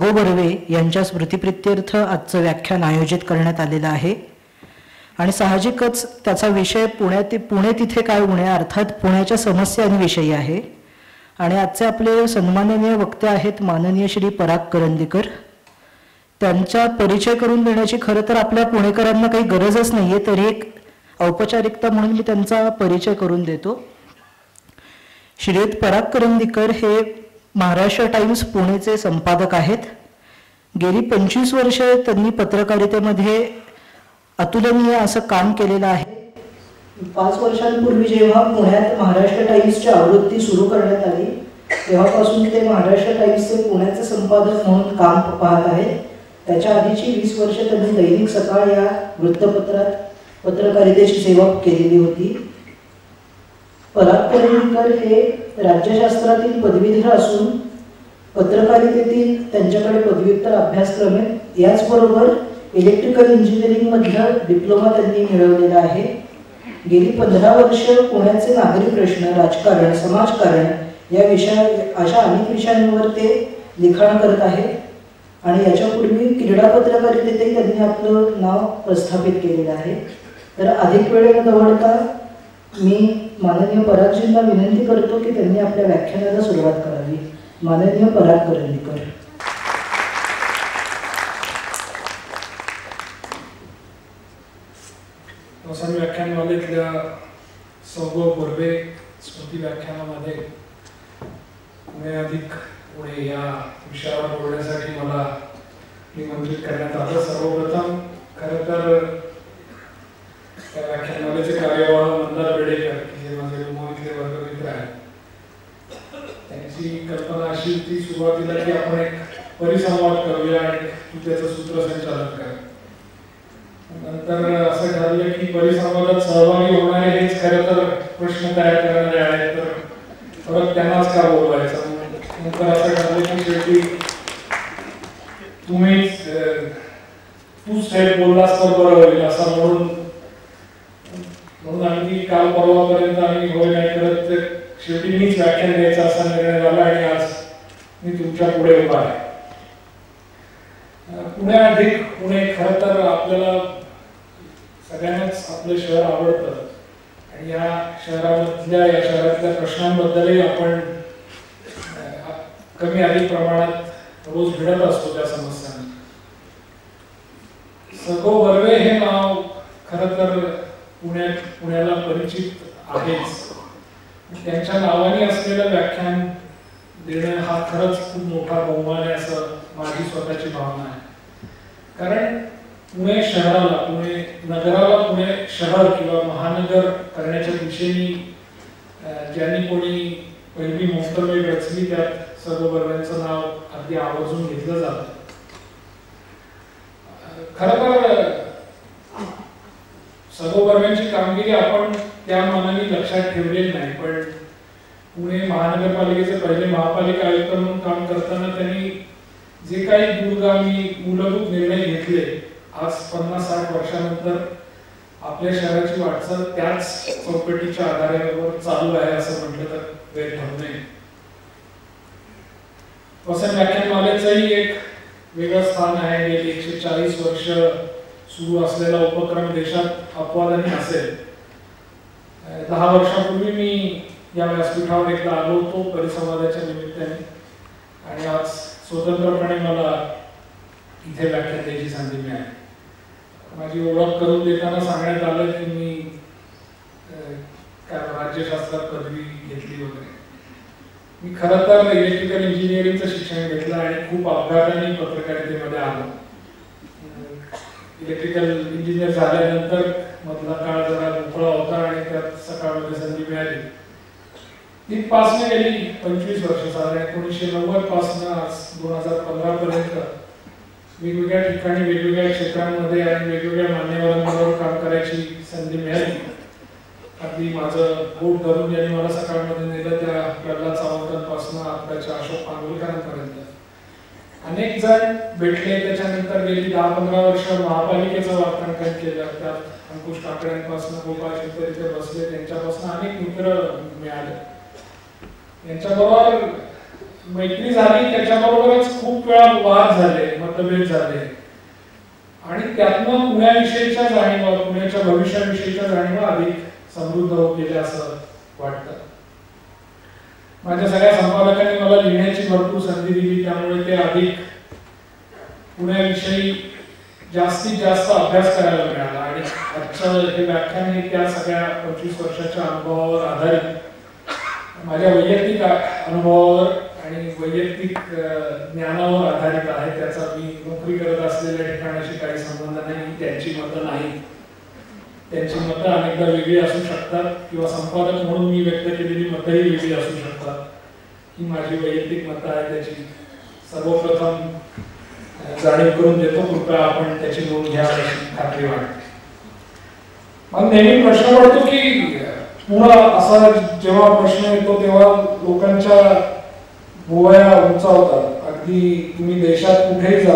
सगो बर्वे यांच्या स्मृतिप्रित्यर्थ आजचं व्याख्यान आयोजित करण्यात आलेलं आहे आणि साहजिकच त्याचा विषय पुणे तिथे काय उणे अर्थात पुण्याच्या समस्या आणि विषयी आहे. आणि आजचे आपले सन्माननीय वक्ते आहेत माननीय श्री पराग करंदीकर. त्यांचा परिचय करून देण्याची खरं तर आपल्या पुणेकरांना काही गरजच नाही आहे, तरी एक औपचारिकता म्हणून मी त्यांचा परिचय करून देतो. श्रीयुत पराग करंदीकर हे महाराष्ट्र टाइम्स पुणेचे संपादक आहेत. गेली 25 वर्ष त्यांनी पत्रकारितेमध्ये अतुलनीय असं काम केलेलं आहे. 5 वर्षांपूर्वी जेव्हा पुण्यात महाराष्ट्र टाइम्सची आवृत्ती सुरू करण्यात आली तेव्हापासून ते महाराष्ट्र टाइम्सचे पुण्याचे संपादक म्हणून काम पाहत आहेत. त्याच्या आधीची 20 वर्ष त्यांनी दैनिक सकाळ या वृत्तपत्रात पत्रकारितेची सेवा केलेली होती. पराग करंदीकर हे राज्यशास्त्रातील पदवीधर असून पत्रकारितेतील त्यांच्याकडे पदव्युत्तर अभ्यासक्रम आहे. याचबरोबर इलेक्ट्रिकल इंजिनिअरिंग मधला डिप्लोमा त्यांनी मिळवलेला आहे. गेली 15 वर्ष पुण्याचे नागरी प्रश्न, राजकारण, समाजकारण या अशा अनेक विषयांवर ते लिखाण करत आहेत आणि याच्यापूर्वी क्रीडा पत्रकारितेतही त्यांनी आपलं नाव प्रस्थापित केलेलं आहे. तर अधिक वेळ न दवडता मी माननीय परागजींना विनंती करतो की त्यांनी आपल्या व्याख्यानाला सुरुवात करावी. माननीय पराग करंदीकर. व्याख्यानमालेतल्या सगो बर्वे स्मृती व्याख्यानामध्ये पुणे अधिक पुणे या विषयावर बोलण्यासाठी मला निमंत्रित करण्यात आलं. सर्वप्रथम खरं तर त्या व्याख्यानमालेचे कार्यवाह मंदार बेडेकर जे माझे मुंबईतले वर्गमित्र आहेत त्यांची कल्पना अशी होती सुरुवातीला की आपण एक परिसंवाद करूया आणि तू त्याचं सूत्रसंचालन कर. नंतर असं ठरलं की परिसंवादात सहभागी होणारे हेच खरं तर प्रश्न तयार करणारे आहेत तर परत त्यांनाच का बोलवायचं. नंतर असं ठरलं की शेवटी तूच थेट बोललास तर बरं होईल असं म्हणून अगदी काल परवापर्यंत आम्ही होय नाही करत शेवटी मीच व्याख्यान द्यायचा असा निर्णय झाला आणि आज मी तुमच्या पुढे उभा आहे. पुणे अधिक पुणे खरं तर आपल्याला सगळ्यांनाच आपलं शहर आवडतं आणि या शहरातल्या प्रश्नांबद्दलही आपण कमी अधिक प्रमाणात रोज भिडत असतो त्या समस्यांना. सगो बर्वे हे नाव खरं तर पुण्याला परिचित आहेच. त्यांच्या नावाने असलेलं व्याख्यान देणं हा खरंच खूप मोठा बहुमान आहे असं माझी स्वतःची भावना आहे. कारण पुणे शहराला, पुणे नगराला पुणे शहर किंवा महानगर करण्याच्या दिशेने ज्यांनी कोणी पहिली मोटरवे रचली त्यात सगो बर्वेंचं नाव अगदी आवर्जून घेतलं जातं. खरं तर सगो बर्वेंची कामगिरी आपण त्या मानाने लक्षात ठेवलेली नाही, पण पुणे महानगरपालिकेचे पहिले महापालिका आयुक्त म्हणून काम करताना त्यांनी जे काही दूरगामी मूलभूत निर्णय घेतले आज 50-60 वर्षानंतर आपल्या शहराची वाटचाल त्याच चौकटीच्या आधारावर चालू आहे असं म्हटलं तर वेळ ठरू नये. वसंत व्याख्यानमालेचंही एक वेगळं स्थान आहे. गेली 140 वर्ष सुरू असलेला उपक्रम देशात अपवादाने असेल. 10 वर्षापूर्वी मी या व्यासपीठावर एकदा आलो होतो परिसंवादाच्या निमित्ताने आणि आज स्वतंत्रपणे मला इथे व्याख्यान द्यायची संधी मिळाली. माझी ओळख करून देताना सांगण्यात आलं की मी राज्यशास्त्रात पदवी घेतली वगैरे. मी खरं तर इलेक्ट्रिकल इंजिनिअरिंगचं शिक्षण घेतलं आणि खूप अपघाताने पत्रकारितेमध्ये आलो. इलेक्ट्रिकल इंजिनियर झाल्यानंतर मधला काळ जरा मोकळा होता आणि त्यात सकाळमध्ये संधी मिळाली. ती पासनं गेली 25 वर्ष साधारण 1990 पासून आज 2015 पर्यंत वेगवेगळ्या ठिकाणी वेगवेगळ्या क्षेत्रांमध्ये आणि वेगवेगळ्या मान्यवरांबरोबर काम करायची संधी मिळाली. अगदी माझं बोट धरून ज्यांनी मला सकाळमध्ये नेलं त्या प्रल्हाद सावंतांपासून आत्ताच्या अशोक पांगुलकरांपर्यंत अनेक जण भेटले. त्याच्यानंतर गेली 10-15 वर्ष महापालिकेचं वार्तांकन केलं. त्यात अंकुश काकड्यांपासून गोपाळ चित्तर इथे बसले त्यांच्यापासून अनेक मित्र मिळाले. यांच्याबरोबर मैत्री झाली, त्याच्याबरोबरच खूप वेळा वाद झाले, मतभेद झाले आणि त्यातनं पुण्याविषयीच्या जाणीवा, पुण्याच्या भविष्याविषयीच्या जाणीवा अधिक समृद्ध होत गेल्या असं वाटतं. माझ्या सगळ्या संपादकांनी मला लिहिण्याची भरपूर संधी दिली, त्यामुळे ते अधिक पुण्याविषयी जास्तीत जास्त अभ्यास करायला मिळाला आणि आजचं हे व्याख्यान हे त्या सगळ्या 25 वर्षाच्या अनुभवावर आधारित, माझ्या वैयक्तिक अनुभवावर आणि वैयक्तिक ज्ञानावर आधारित आहे. त्याचा मी नोकरी करत असलेल्या ठिकाणाशी काही संबंध नाही, त्यांची मतं नाही. त्यांची मतं अनेकदा वेगळी असू शकतात किंवा संपादक म्हणून मी व्यक्त केलेली मतंही वेगळी असू शकतात. ही माझी वैयक्तिक मतं आहे, त्याची सर्वप्रथम जाणीव करून देतो. कृपया आपण त्याची नोंद घ्या अशी खात्री वाटते. मला नेहमी प्रश्न पडतो की पुन्हा असा जेव्हा प्रश्न येतो तेव्हा लोकांच्या भुवया उंचावतात. अगदी तुम्ही देशात कुठेही जा,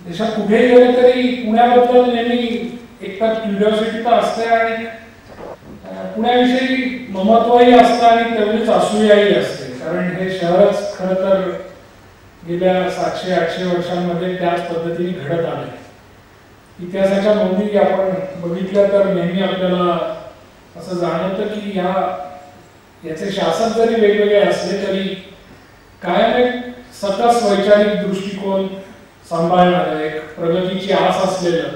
देशात कुठेही गेले तरी पुण्याबद्दल नेहमी एकतर क्युरिओसिटी तर असते आणि पुण्याविषयी ममत्वही असतं आणि तेवढीच असूयाही असते. कारण हे शहरच खरं तर गेल्या 700-800 वर्षांमध्ये त्याच पद्धतीने घडत आले. इतिहासाच्या नोंदी आपण बघितल्या तर नेहमी आपल्याला असं जाणवतं की याचे शासन जरी वेगवेगळे असले तरी कायम एक सकस वैचारिक दृष्टिकोन सांभाळणारं, एक प्रगतीची आस असलेलं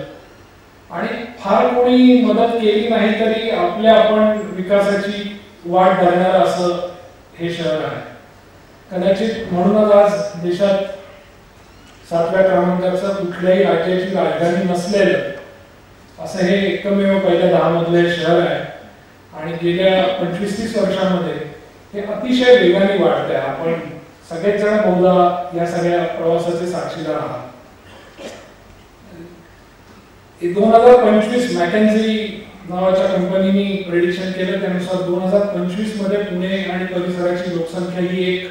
आणि फार कोणी मदत केली नाही तरी आपण विकासाची वाट धरणारं असं हे शहर आहे. कदाचित म्हणूनच आज देशात 7व्या क्रमांकाचं कुठल्याही राज्याची राजधानी नसलेलं असं हे एकमेव पहिल्या 10 मधले शहर आहे आणि गेल्या 25-30 वर्षांमध्ये हे अतिशय वेगाने वाढत आहे. आपण सगळेच जण बहुधा या सगळ्या प्रवासाचे साक्षीदार आहात. 2025 मॅकेन्झी नावाच्या कंपनीने प्रेडिक्शन केलं, त्यानुसार 2025 मध्ये पुणे आणि परिसराची लोकसंख्या ही 1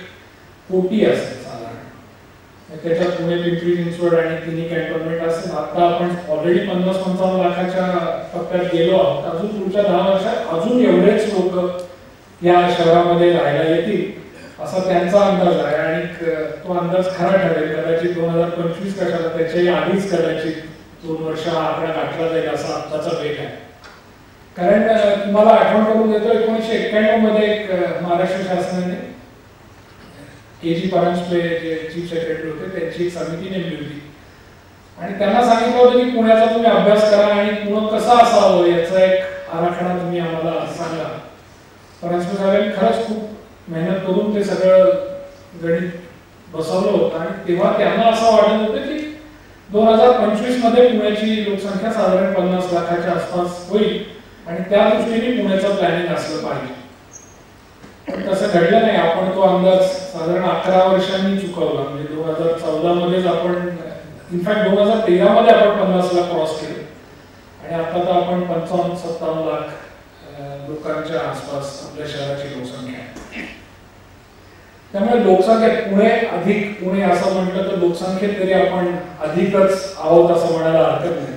कोटी असेल साधारण. त्याच्यात पुणे, पिंपरी चिंचवड आणि तिन्ही कॅन्टोन्मेंट असेल. आता आपण ऑलरेडी 50-55 लाखाच्या टप्प्यात गेलो आहोत. अजून पुढच्या 10 वर्षात अजून एवढेच लोक या शहरामध्ये राहायला येतील असा त्यांचा अंदाज आहे आणि तो अंदाज खरा ठरेल. कदाचित 2025 कशाला, त्याच्याही आधीच कदाचित 2 वर्ष हा आकडा गाठला जाईल असा आत्ताचा वेग आहे. कारण तुम्हाला आठवण करून देतो, 1991 मध्ये एक महाराष्ट्र शासनाने के.जी. परांजपे जे चीफ सेक्रेटरी होते त्यांची एक समिती नेमली होती आणि त्यांना सांगितलं होतं की पुण्याचा तुम्ही अभ्यास करा आणि पुणे कसं असावं याचा एक आराखडा तुम्ही आम्हाला सांगा. परांजपे साहेबांनी खरंच खूप मेहनत करून ते सगळं गणित बसवलं होतं आणि तेव्हा त्यांना असं वाटत होतं की 2025 मध्ये पुण्याची लोकसंख्या साधारण 50 लाखाच्या आसपास होईल आणि त्या दृष्टीने पुण्याचं प्लॅनिंग असलं पाहिजे. पण तसं घडलं नाही. आपण तो अंदाज साधारण 11 वर्षांनी चुकवला. म्हणजे 2014 मध्येच आपण, इनफॅक्ट 2013 मध्ये आपण 50 लाख क्रॉस केले आणि आता तर आपण 55-57 लाख लोकांच्या आसपास आपल्या शहराची लोकसंख्या आहे. त्यामुळे लोकसंख्येत पुणे असं म्हटलं तर लोकसंख्येत तरी आपण अधिकच आहोत असं म्हणायला हरकत नाही.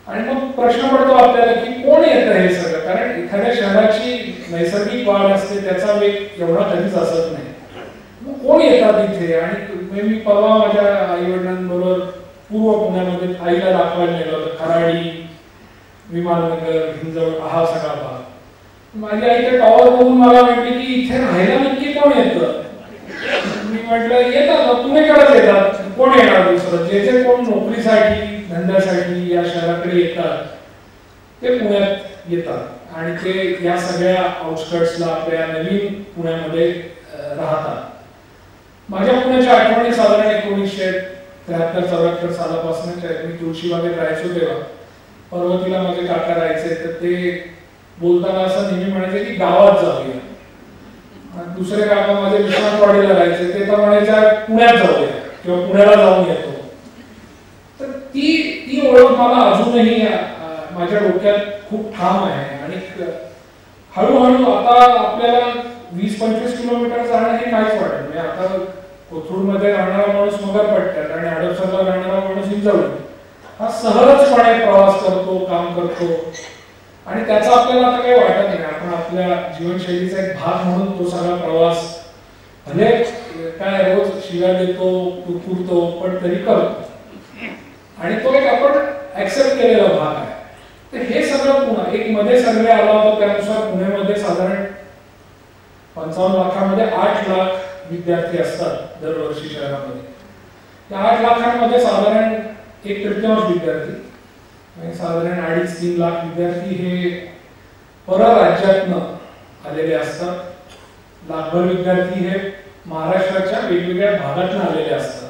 आणि मग प्रश्न पडतो आपल्याला की कोण येतं हे सगळं. कारण एखाद्या शहराची नैसर्गिक वाढ असते, त्याचा वेग एवढा कधीच असत नाही. मग कोण येतात इथे. आणि मी परवा माझ्या आई वडिलांबरोबर पूर्व पुण्यामध्ये आईला दाखवायला नेलं होतं. खराडी, विमाननगर, हिंजवड हा सगळा भाग. माझी आई ते टॉवर बघून मला म्हटली की इथे राहायला नक्की कोण येतं. मी म्हटलं येतात, पुणेकडेच येतात, कोण येणार दुसरं. जे जे कोण नोकरीसाठी धंद्यासाठी या शहराकडे येतात ते पुण्यात येतात आणि ते या सगळ्या आउटस्कर्ट्सला आपल्या नवीन पुण्यामध्ये राहतात. माझ्या पुण्याच्या आठवणी साधारण 1973-74 सालापासून मी तुळशीबागेत राहायचो तेव्हा पर्वतीला माझे काका राहायचे. तर ते बोलताना असं नेहमी म्हणायचे की गावात जाऊया. दुसरे काका माझे विश्रांतवाडीला राहायचे, ते तर म्हणायचे पुण्यात जाऊया किंवा पुण्याला जाऊन येतो. तर ती ओळख मला अजूनही माझ्या डोक्यात खूप ठाम आहे. आणि हळूहळू आता आपल्याला 20-25 किलोमीटर जाणं हे काहीच वाटत नाही. आता कोथरूडमध्ये राहणारा माणूस मगरपट्ट्यात आणि हडपसरला राहणारा माणूस हिंजवडी हा सहजपणे प्रवास करतो, काम करतो आणि त्याचा आपल्याला आता काही वाटत नाही. आपण आपल्या जीवनशैलीचा एक भाग म्हणून तो सगळा प्रवास भले काय रोज शिव्या देतो कुरकुरतो पण तरी करतो आणि तो एक आपण ऍक्सेप्ट केलेला भाग आहे. तर हे सगळं पुन्हा एक मध्ये सर्वे आला होता त्यानुसार पुण्यामध्ये साधारण 55 लाखांमध्ये 8 लाख विद्यार्थी असतात दरवर्षी शहरामध्ये. त्या 8 लाखांमध्ये साधारण 1/3 विद्यार्थी आणि साधारण 2.5-3 लाख विद्यार्थी हे परराज्यातनं आलेले असतात. लाखभर विद्यार्थी हे महाराष्ट्राच्या वेगवेगळ्या भागातून आलेले असतात.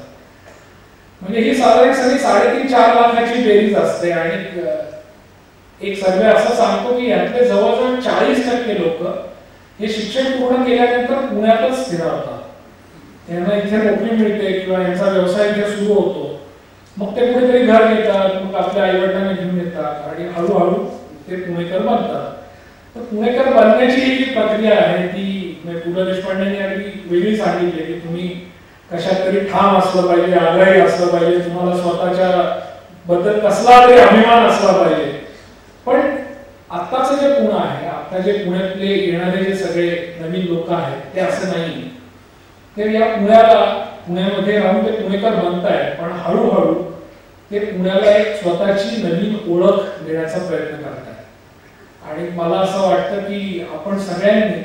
म्हणजे ही साधारण सगळी 3.5-4 लाखाची बेरीज असते आणि एक सर्वे असं सांगतो की यातले जवळजवळ 40% लोक हे शिक्षण पूर्ण केल्यानंतर पुण्यातच स्थिरावतात. त्यांना इथे नोकरी मिळते किंवा यांचा व्यवसाय इथे सुरू होतो. मग ते कुठेतरी घर घेतात, मग आपल्या आईवडिलांना घेऊन येतात आणि हळूहळू ते पुणेकर बनतात. तर पुणेकर बनण्याची ही जी प्रक्रिया आहे ती पु ल देशपांडेंनी अगदी वेगळी सांगितली की तुम्ही कशात तरी ठाम असलं पाहिजे, आग्रही असलं पाहिजे, तुम्हाला स्वतःच्या बद्दल कसला तरी अभिमान असला पाहिजे. पण आत्ताचं जे पुणे आहे, आता जे पुण्यातले येणारे जे सगळे नवीन लोक आहेत ते असं नाही. ते या पुण्यामध्ये राहून ते पुणेकर बनतायत पण हळूहळू ते पुण्याला एक स्वतःची नवीन ओळख देण्याचा प्रयत्न करतायत. आणि मला असं वाटतं की आपण सगळ्यांनी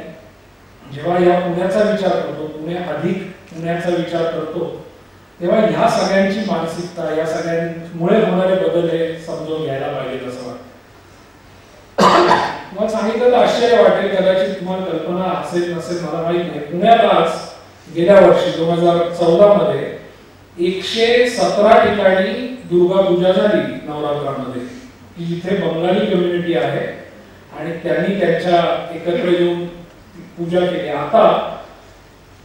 जेव्हा या पुण्याचा विचार करतो, पुणे अधिक पुण्याचा विचार करतो, तेव्हा ह्या सगळ्यांची मानसिकता, या सगळ्यांमुळे होणारे बदल हे समजून घ्यायला पाहिजे असं वाटतं. तुम्हाला सांगितलं तर आश्चर्य वाटेल, कदाचित तुम्हाला कल्पना असेल नसेल मला माहित नाही. पुण्यात आज गेल्या वर्षी 2014 मध्ये 117 ठिकाणी दुर्गा पूजा झाली नवरात्रामध्ये, की जिथे बंगाली कम्युनिटी आहे आणि त्यांनी त्यांच्या एकत्र येऊन पूजा केली. आता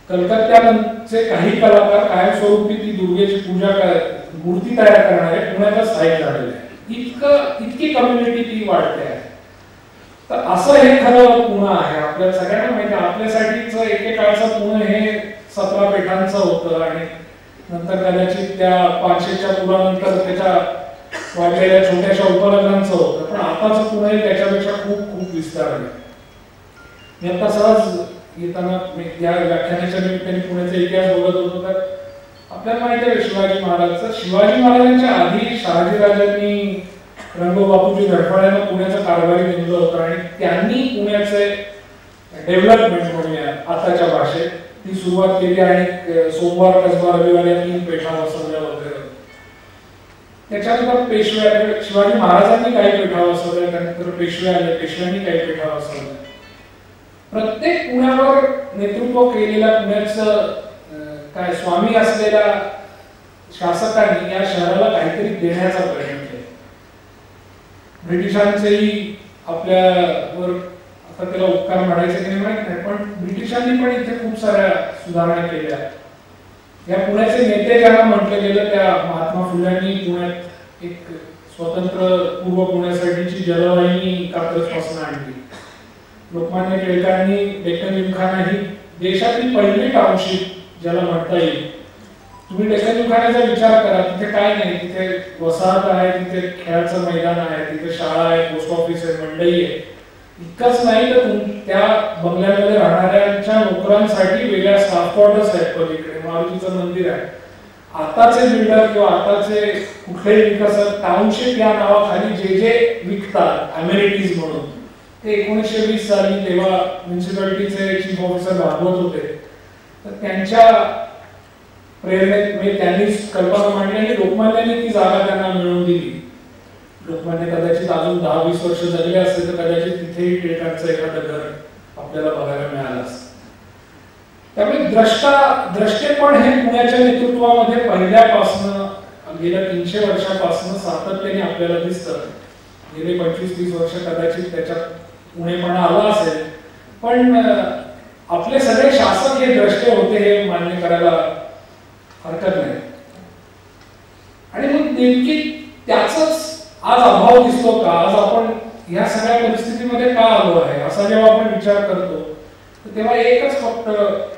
कलकत्त्याचे काही कलाकार कायमस्वरूपी ती दुर्गेची पूजा मूर्ती तयार करणारे पुण्यातच स्थायिक झालेले आहे. इतकी कम्युनिटी ती वाढते आहे. तर असं हे खरं पुणे आहे. आपल्या सगळ्यांना माहिती आहे आपल्यासाठीच एकेकाळचं पुणे हे 17 पेठांचं होतं आणि नंतर कदाचित त्या 500च्या पुरानंतर त्याच्या वाढलेल्या छोट्याशा उपनगरांचं होतं. पण आताचं पुणे त्याच्यापेक्षा खूप खूप विस्तारलं. मी आता सहज येताना या व्याख्यानाच्या निमित्ताने पुण्याचा इतिहास बघत होतो तर आपल्याला माहिती आहे शिवाजी महाराजांच्या आधी शहाजीराजांनी रंगो बापूजी धडफळ्यांना पुण्याचं कारभारी नेमलं होतं आणि त्यांनी पुण्याचे डेव्हलपमेंट म्हणूया आताच्या भाषेत ती सुरुवात केली आणि सोमवार, कसबा, रविवार या 3 पेठा वसवल्या वगैरे. त्याच्यानंतर शिवाजी महाराजांनी काही पेठा वसवल्या, त्यानंतर पेशवे आले, पेशव्यांनी काही पेठा वसवल्या. प्रत्येक पुण्यावर नेतृत्व केलेल्या पुण्याचं काय स्वामी असलेल्या शासकांनी या शहराला काहीतरी देण्याचा प्रयत्न केला. ब्रिटिशांचेही आपल्यावर आता त्याला उपकार म्हणायचे की नाही माहित नाही, पण ब्रिटिशांनी पण इथे खूप साऱ्या सुधारणा केल्या. या पुण्याचे नेते ज्यांना म्हटलं गेलं त्या महात्मा फुल्यांनी पुण्यात एक स्वतंत्र पूर्व पुण्यासाठीची जलवाहिनी कात्रजपासून आणली. लोकमान्य टिळकांनी डेक्कन जिमखाना ही देशातील पहिली टाउनशिप ज्याला म्हणता येईल. तुम्ही डेक्कन जिमखान्याचा विचार करा, तिथे काय नाही, तिथे वसाहत आहे, तिथे खेळाचं मैदान आहे, तिथे शाळा आहे, पोस्ट ऑफिस आहे, मंडई आहे. इतकंच नाही तर त्या बंगल्यामध्ये राहणाऱ्यांच्या नोकरांसाठी वेगळ्या स्टाफ क्वार्टर्स आहेत. पलीकडे मारुतीचं मंदिर आहे. आताचे बिल्डर किंवा आताचे कुठलेही विकसक टाउनशिप या नावाखाली जे जे विकतात अमेनिटीज म्हणून ते 1920 साली तेव्हा म्युन्सिपालिटीचे चीफ ऑफिसर भागवत होते. तर त्यांच्या प्रेरणेत म्हणजे त्यांनी कल्पना मांडली आणि लोकमान्यांनी ती जागा त्यांना मिळवून दिली. लोकमान्य कदाचित अजून 10-20 वर्ष जगले असते तर कदाचित तिथेही टिळकांचं एखादं घर आपल्याला बघायला मिळालं असतं. त्यामुळे द्रष्टेपण हे पुण्याच्या नेतृत्वामध्ये पहिल्यापासून गेल्या 300 वर्षापासून सातत्याने आपल्याला दिसतं. गेले 25-30 वर्ष कदाचित त्याच्यात पुणेपणा आला असेल, पण आपले सगळे शासक हे द्रष्टे होते हे मान्य करायला हरकत नाही. आणि मग नेमकी त्याचाच आज अभाव दिसतो का? आज आपण या सगळ्या परिस्थितीमध्ये का आलो आहे असा जेव्हा आपण विचार करतो तेव्हा एकच फक्त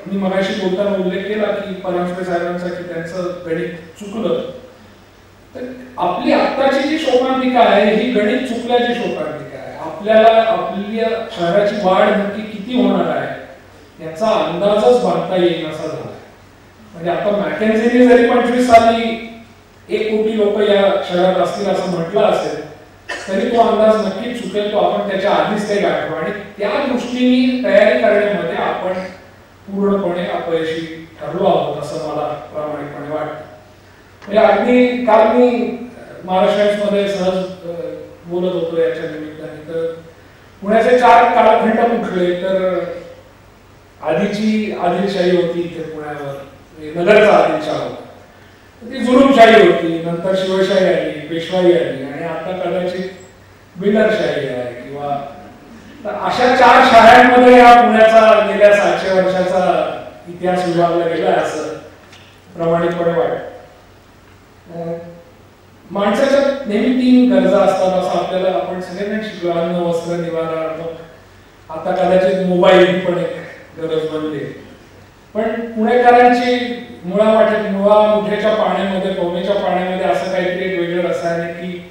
मी मगाशी बोलताना उल्लेख केला की परांजपे साहेबांचा की त्यांचं गणित चुकलं. तर आपली आत्ताची जी शोकांतिका आहे ही गणित चुकल्याची शोकांतिका आहे. आपल्याला आपल्या शहराची वाढ नक्की किती होणार आहे याचा अंदाजच बांधता येईल असा झाला. म्हणजे आता मॅकेन्झीने जरी 25 साली 1 कोटी लोक या शहरात असतील असं म्हटलं असेल तरी तो अंदाज नक्कीच चुकेल. तो आपण त्याच्या आधीच ते गाठू आणि त्या दृष्टीने तयारी करण्यामध्ये आपण पूर्णपणे अपयशी ठरलो आहोत असं मला प्रामाणिकपणे वाटतं. म्हणजे अगदी काल मी महाराष्ट्रामध्ये सहज बोलत होतो याच्या निमित्ताने, तर पुण्याचे 4 कालखंड कुठले तर आधीची आदिलशाही होती इथे पुण्यावर, नगरचा आदिलशाह होता, ती जुलूमशाही होती, नंतर शिवशाही आली, पेशवाई आली आणि आता कदाचित बिल्डरशाही आहे किंवा तर अशा 4 शाळांमध्ये या पुण्याचा गेल्या 700 वर्षाचा इतिहास विभागला गेला असं प्रामाणिकपणे वाटतं. माणसाच्या नेहमी 3 गरजा असतात असं आपल्याला आपण सगळ्यांना शिकलो. अन्न, वस्त्र, निवारा. आता कदाचित मोबाईल ही पण एक गरज बनली. पण पुणेकरांची मुठ्याच्या पाण्यामध्ये, पवनेच्या पाण्यामध्ये असं काहीतरी एक वेगळं रसायन आहे की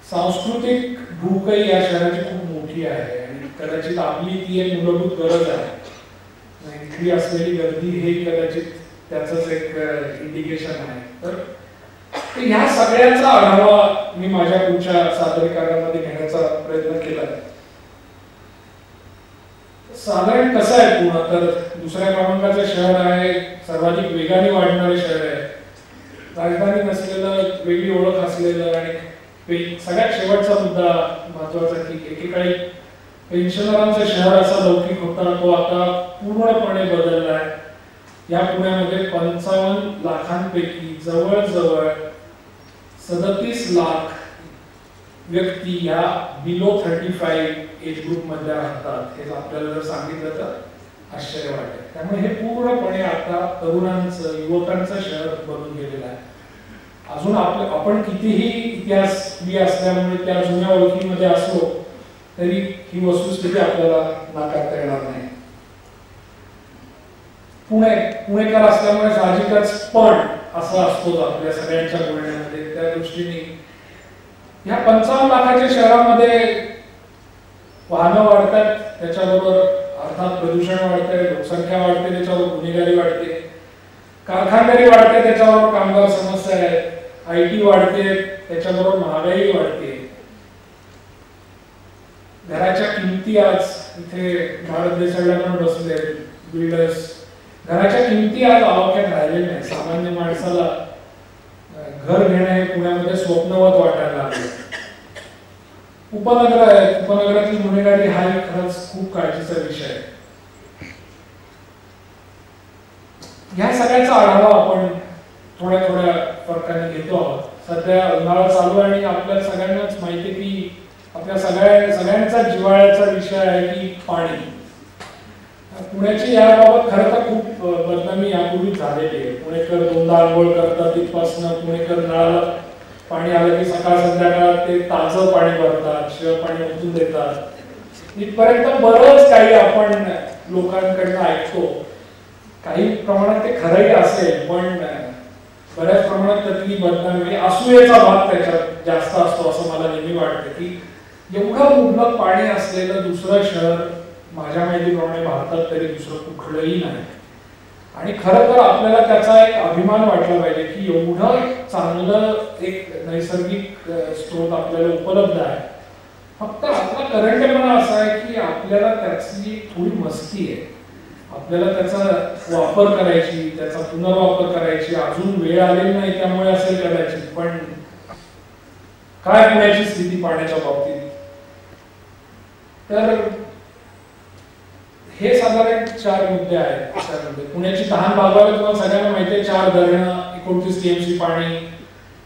सांस्कृतिक भूकही या शहराची खूप मोठी आहे आणि कदाचित आपली ती एक मूलभूत गरज आहे. इथली असलेली गर्दी हे कदाचित त्याचंच एक इंडिकेशन आहे. तर ह्या सगळ्याचा आढावा मी माझ्या पुढच्या सादरीकरणामध्ये घेण्याचा प्रयत्न केला. साधारण कसं आहे पुणे तर दुसऱ्या क्रमांकाचं शहर आहे, सर्वाधिक वेगाने वाढणारे शहर आहे, राजधानी नसलेलं, वेगळी ओळख असलेलं आणि सगळ्यात शेवटचा मुद्दा महत्वाचा की एकेकाळी पेन्शनरांचं शहर असा लौकिक होता तो आता पूर्णपणे बदललाय. या पुण्यामध्ये 55 लाखांपैकी जवळजवळ 37 लाख व्यक्ती या बिलो 35 एज ग्रुप मध्ये राहतात. हे आपल्याला जर सांगितलं तर आश्चर्य वाटेल. त्यामुळे हे पूर्णपणे आता तरुणांचं, युवकांचं शहर बनून गेलेलं आहे. अजून आपण कितीही इतिहासवी असल्यामुळे त्या जुन्या ओळखीमध्ये असलो तरी ही वस्तुस्थिती आपल्याला नाकारता येणार नाही. पुणेकर असल्यामुळे साहजिकच पण असं असतोच आपल्या सगळ्यांच्या बोलण्यामध्ये. त्या दृष्टीने ह्या 55 लाखाच्या शहरामध्ये वाहनं वाढतात, त्याच्याबरोबर अर्थात प्रदूषण वाढतंय, लोकसंख्या वाढते, त्याच्यावर गुन्हेगारी वाढते, कारखानदारी वाढते, त्याच्यावर कामगार समस्या आहे, IT वाढते, त्याच्याबरोबर महागाई वाढते. घराच्या किमती आज इथे भारत देशाला पण बसले बिल्डर्स. घराच्या किमती आज आवाक्यात राहिलेल्या नाही. सामान्य माणसाला घर घेणं हे पुण्यामध्ये स्वप्नवत वाटायला लागलं. उपनगर आहेत, उपनगरातील गुन्हेगारी हा एक खरंच खूप काळजीचा विषय आहे. या सगळ्याचा आढावा आपण थोड्या थोड्या फरकाने घेतो आहोत. सध्या उन्हाळा चालू आहे आणि आपल्या सगळ्यांनाच माहिती आहे की आपल्या सगळ्यांचा जिव्हाळ्याचा विषय आहे की पाणी. पुण्याची याबाबत खरं तर खूप बदनामी यापूर्वी झालेली आहे. पुणेकर 2दा आंघोळ करतात, तिथपासून पुणेकर नळाला पाणी आलं की सकाळ संध्याकाळ ते ताजं पाणी भरतात, शिळं पाणी ओतून देतात. इथपर्यंत बरंच काही आपण लोकांकडनं ऐकतो. काही प्रमाणात ते खरंही असेल पण बऱ्याच प्रमाणात त्यातली बदनामी, असूयेचा भाग त्याच्यात जास्त असतो असं मला नेहमी वाटतं की एवढं मुबलक पाणी असलेलं दुसरं शहर माझ्या माहितीप्रमाणे भारतात तरी दुसरं कुठलंही नाही. आणि खरं तर आपल्याला त्याचा एक अभिमान वाटला पाहिजे की एवढं चांगलं एक नैसर्गिक स्रोत आपल्याला उपलब्ध आहे. फक्त आपला करंटपणा असा आहे की आपल्याला त्याची थोडी मस्ती आहे. आपल्याला त्याचा वापर करायची, त्याचा पुनर्वापर करायची अजून वेळ आलेली नाही, त्यामुळे असेल कदाचित. पण काय पुण्याची स्थिती पाण्याच्या बाबतीत तर हे साधारण 4 मुद्दे आहेत. पुण्याची तहान भागवायला तुम्हाला सगळ्यांना माहिती आहे 4 धरणं, 29 TMC पाणी,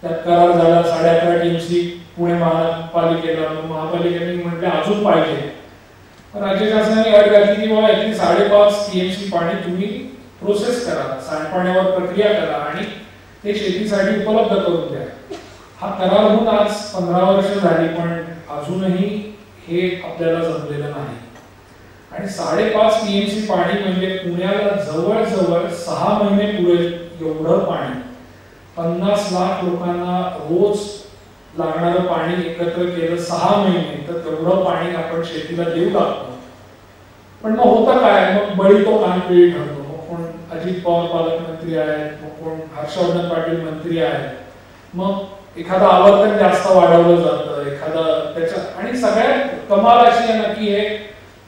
त्यात करार झाला 11.5 TMC पुणे महापालिकेला. महापालिकेने म्हटले अजून पाहिजे. राज्य शासनाने अट घातली की बाबा यातली 5.5 TMC पाणी तुम्ही प्रोसेस करा, सांडपाण्यावर प्रक्रिया करा आणि ते शेतीसाठी उपलब्ध करून द्या. हा करार होऊन आज 15 वर्ष झाली पण अजूनही हे आपल्याला जमलेलं नाही. आणि 5.5 TMC पाणी म्हणजे पुण्याला जवळजवळ 6 महिने पुरेल एवढं पाणी. 50 लाख लोकांना रोज लागणारं पाणी एकत्र केलं 6 महिने तर तेवढं पाणी आपण शेतीला देऊ लागतो. पण मग होतं काय, मग बळी तो कानपिळी ठरतो. मग कोण अजित पवार पालकमंत्री आहेत, मग कोण हर्षवर्धन पाटील मंत्री आहेत, मग एखादं आवर्तन जास्त वाढवलं जातं, एखादं त्याच्या. आणि सगळ्यात कमाल अशी आहे ना की हे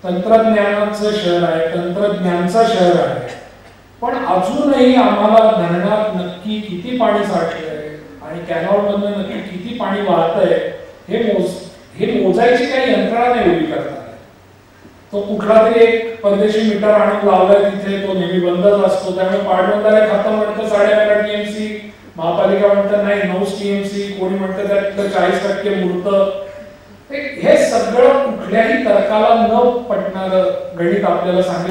तंत्रज्ञानाचं शहर आहे, तंत्रज्ञानचं शहर आहे, पण अजूनही आम्हाला धरणात नक्की किती पाणी साठलंय आणि कॅनॉलमधनं नक्की किती पाणी वाहतंय हे मोजायची काही यंत्रणा नाही उभी करता. तो कुठला तरी एक परदेशी मीटर आणून लावलाय तिथे, तो नेहमी बंदच असतो. त्यामुळे पाटबंधारे खातं म्हणतं 11.5 TMC, महापालिका म्हणतं नाही 9 TMC, कोणी म्हणतं त्यातलं 40% मूर्त. हे सगळं कुठल्याही तर्काला न पटणारं गणित आपल्याला सांगितलं.